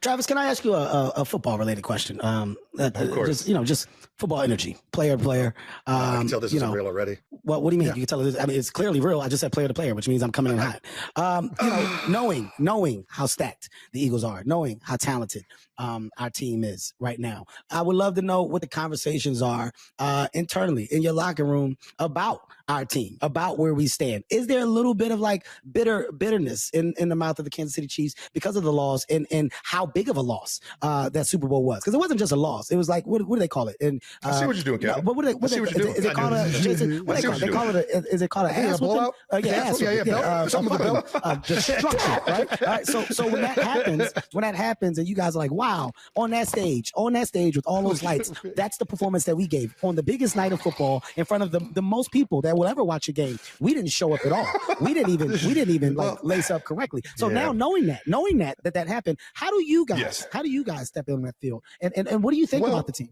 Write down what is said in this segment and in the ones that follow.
Travis, can I ask you a football related question? Of course. Just football energy, player to player. I can tell this isn't real already. Well, what do you mean? Yeah. You can tell this. I mean, it's clearly real. I just said player to player, which means I'm coming in hot. Knowing how stacked the Eagles are, knowing how talented our team is right now, I would love to know what the conversations are internally in your locker room about our team, about where we stand. Is there a little bit of like bitterness in the mouth of the Kansas City Chiefs because of the loss and how big of a loss that Super Bowl was? Because it wasn't just a loss. It was like, what do they call it? And I see what you're doing, Kevin. But is it called a Jason? What they call it? Is it called an ass whooping? Ass whooping. Something with the belt. Destruction, right? All right. So when that happens, and you guys are like, wow, on that stage with all those lights, that's the performance that we gave on the biggest night of football in front of the most people that will ever watch a game. We didn't show up at all. We didn't even like lace up correctly. So now knowing that happened, how do you guys step in that field? And what do you think about the team?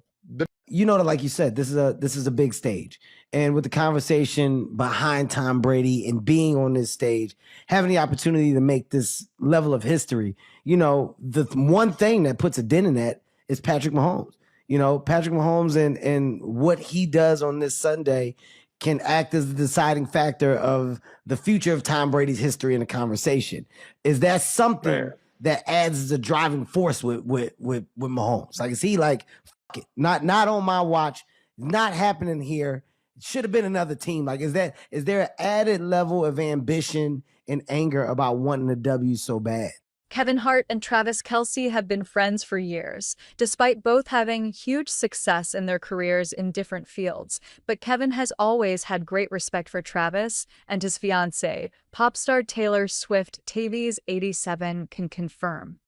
Like you said, this is a big stage. And with the conversation behind Tom Brady and being on this stage, having the opportunity to make this level of history, the one thing that puts a dent in that is Patrick Mahomes. Patrick Mahomes and what he does on this Sunday can act as the deciding factor of the future of Tom Brady's history in the conversation. Is that something that adds the driving force with Mahomes? Like, is he like, fuck it, not on my watch, not happening here, it should have been another team? Like, is there an added level of ambition and anger about wanting a W so bad? Kevin Hart and Travis Kelce have been friends for years, despite both having huge success in their careers in different fields. But Kevin has always had great respect for Travis, and his fiancée, pop star Taylor Swift, Tavies87, can confirm.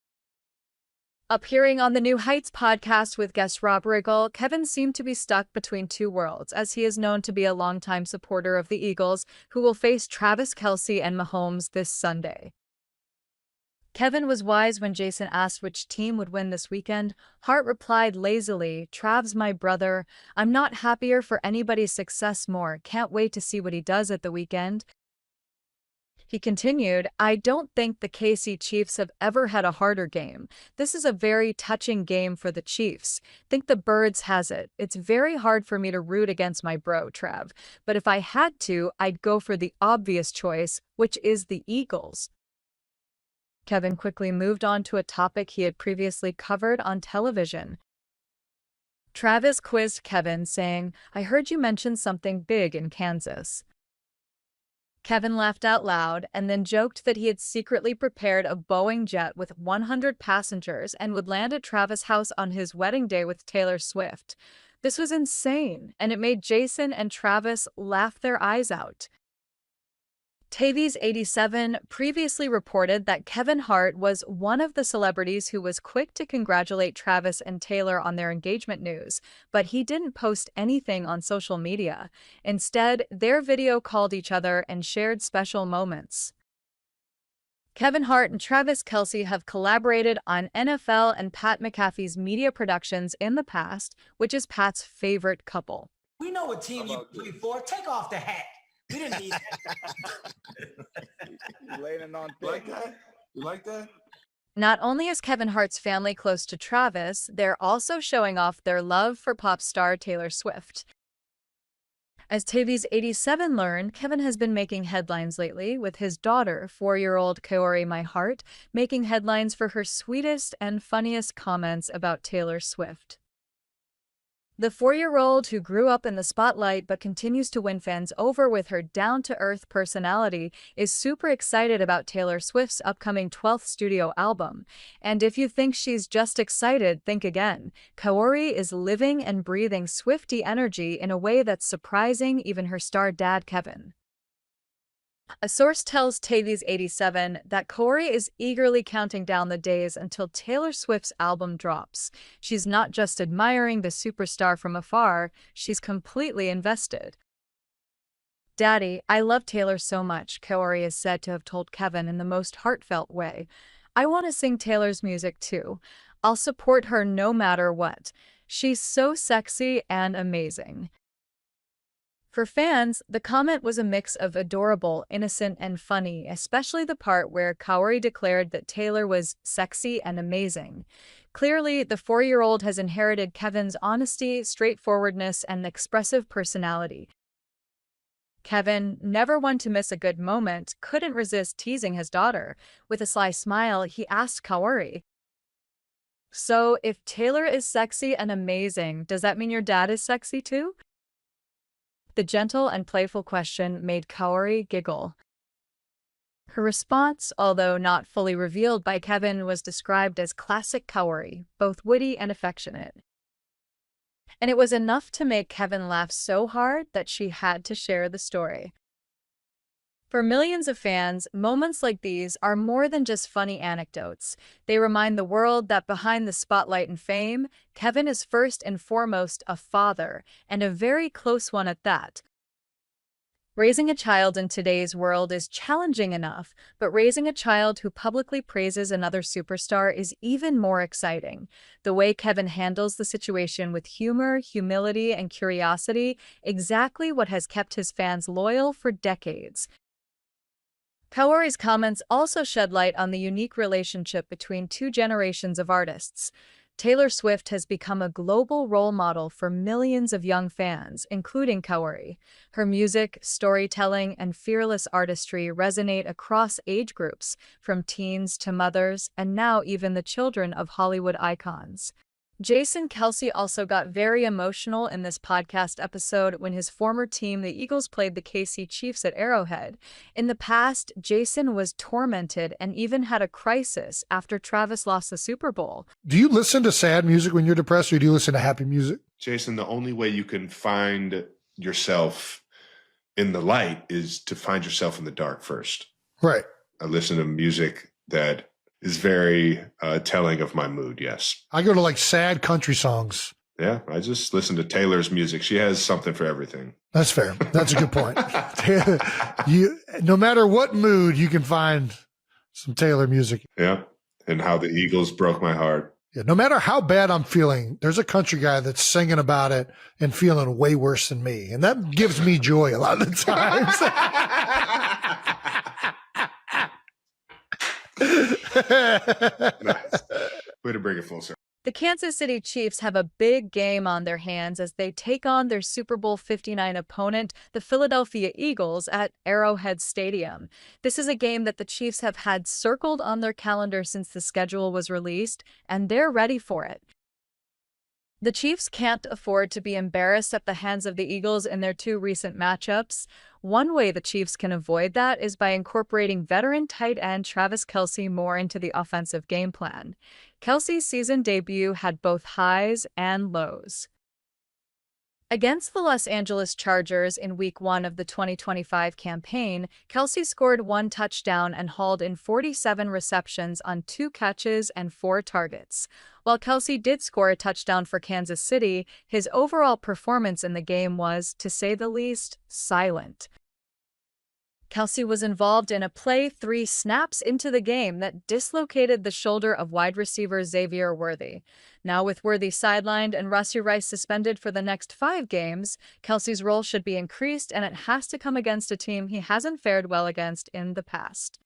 Appearing on the New Heights podcast with guest Rob Riggle, Kevin seemed to be stuck between two worlds, as he is known to be a longtime supporter of the Eagles, who will face Travis Kelce and Mahomes this Sunday. Kevin was wise when Jason asked which team would win this weekend. Hart replied lazily, "Trav's my brother. I'm not happier for anybody's success more. Can't wait to see what he does at the weekend." He continued, "I don't think the KC Chiefs have ever had a harder game. This is a very touching game for the Chiefs. Think the Birds has it. It's very hard for me to root against my bro, Trav. But if I had to, I'd go for the obvious choice, which is the Eagles." Kevin quickly moved on to a topic he had previously covered on television. Travis quizzed Kevin, saying, "I heard you mention something big in Kansas." Kevin laughed out loud and then joked that he had secretly prepared a Boeing jet with 100 passengers and would land at Travis' house on his wedding day with Taylor Swift. This was insane, and it made Jason and Travis laugh their eyes out. Tavies87 previously reported that Kevin Hart was one of the celebrities who was quick to congratulate Travis and Taylor on their engagement news, but he didn't post anything on social media. Instead, their video called each other and shared special moments. Kevin Hart and Travis Kelce have collaborated on NFL and Pat McAfee's media productions in the past, which is Pat's favorite couple. "We know what team you play for. Take off the hat. We didn't need that." You laying it on thick. You like that? Not only is Kevin Hart's family close to Travis, they're also showing off their love for pop star Taylor Swift. As Tavies87 learned, Kevin has been making headlines lately, with his daughter, 4-year-old Kaori My Hart, making headlines for her sweetest and funniest comments about Taylor Swift. The 4-year-old, who grew up in the spotlight but continues to win fans over with her down-to-earth personality, is super excited about Taylor Swift's upcoming 12th studio album. And if you think she's just excited, think again. Kaori is living and breathing Swiftie energy in a way that's surprising even her star dad Kevin. A source tells Tavies87 that Kaori is eagerly counting down the days until Taylor Swift's album drops. She's not just admiring the superstar from afar, she's completely invested. "Daddy, I love Taylor so much," Kaori is said to have told Kevin in the most heartfelt way. "I want to sing Taylor's music too. I'll support her no matter what. She's so sexy and amazing." For fans, the comment was a mix of adorable, innocent, and funny, especially the part where Kaori declared that Taylor was sexy and amazing. Clearly, the 4-year-old has inherited Kevin's honesty, straightforwardness, and expressive personality. Kevin, never one to miss a good moment, couldn't resist teasing his daughter. With a sly smile, he asked Kaori, "So, if Taylor is sexy and amazing, does that mean your dad is sexy too?" The gentle and playful question made Kaori giggle. Her response, although not fully revealed by Kevin, was described as classic Kaori, both witty and affectionate. And it was enough to make Kevin laugh so hard that she had to share the story. For millions of fans, moments like these are more than just funny anecdotes. They remind the world that behind the spotlight and fame, Kevin is first and foremost a father, and a very close one at that. Raising a child in today's world is challenging enough, but raising a child who publicly praises another superstar is even more exciting. The way Kevin handles the situation with humor, humility, and curiosity, exactly what has kept his fans loyal for decades. Kaori's comments also shed light on the unique relationship between two generations of artists. Taylor Swift has become a global role model for millions of young fans, including Kaori. Her music, storytelling, and fearless artistry resonate across age groups, from teens to mothers, and now even the children of Hollywood icons. Jason Kelce also got very emotional in this podcast episode when his former team, the Eagles, played the KC Chiefs at Arrowhead. In the past, Jason was tormented and even had a crisis after Travis lost the Super Bowl. Do you listen to sad music when you're depressed, or do you listen to happy music? Jason, the only way you can find yourself in the light is to find yourself in the dark first. Right. I listen to music that is very telling of my mood, yes. I go to like sad country songs. Yeah, I just listen to Taylor's music. She has something for everything. That's fair. That's a good point. No matter what mood, you can find some Taylor music. Yeah, and how the Eagles broke my heart. Yeah, no matter how bad I'm feeling, there's a country guy that's singing about it and feeling way worse than me. And that gives me joy a lot of the times. Nice. Way to bring it full circle. The Kansas City Chiefs have a big game on their hands as they take on their Super Bowl 59 opponent, the Philadelphia Eagles, at Arrowhead Stadium. This is a game that the Chiefs have had circled on their calendar since the schedule was released, and they're ready for it. The Chiefs can't afford to be embarrassed at the hands of the Eagles in their two recent matchups. One way the Chiefs can avoid that is by incorporating veteran tight end Travis Kelce more into the offensive game plan. Kelce's season debut had both highs and lows. Against the Los Angeles Chargers in Week 1 of the 2025 campaign, Kelce scored 1 touchdown and hauled in 47 receptions on 2 catches and 4 targets. While Kelce did score a touchdown for Kansas City, his overall performance in the game was, to say the least, silent. Kelce was involved in a play 3 snaps into the game that dislocated the shoulder of wide receiver Xavier Worthy. Now with Worthy sidelined and Rashee Rice suspended for the next 5 games, Kelce's role should be increased, and it has to come against a team he hasn't fared well against in the past.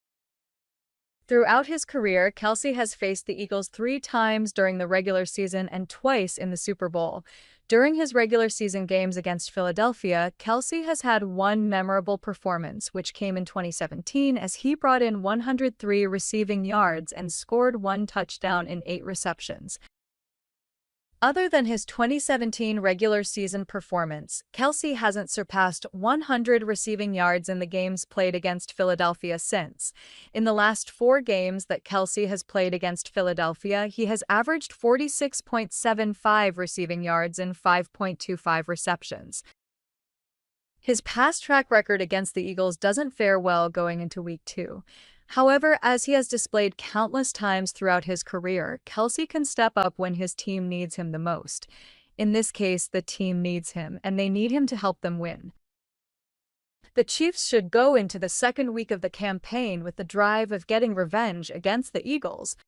Throughout his career, Kelce has faced the Eagles 3 times during the regular season and twice in the Super Bowl. During his regular season games against Philadelphia, Kelce has had one memorable performance, which came in 2017 as he brought in 103 receiving yards and scored 1 touchdown in 8 receptions. Other than his 2017 regular season performance, Kelce hasn't surpassed 100 receiving yards in the games played against Philadelphia since. In the last 4 games that Kelce has played against Philadelphia, he has averaged 46.75 receiving yards in 5.25 receptions. His past track record against the Eagles doesn't fare well going into Week 2. However, as he has displayed countless times throughout his career, Kelce can step up when his team needs him the most. In this case, the team needs him, and they need him to help them win. The Chiefs should go into the second week of the campaign with the drive of getting revenge against the Eagles.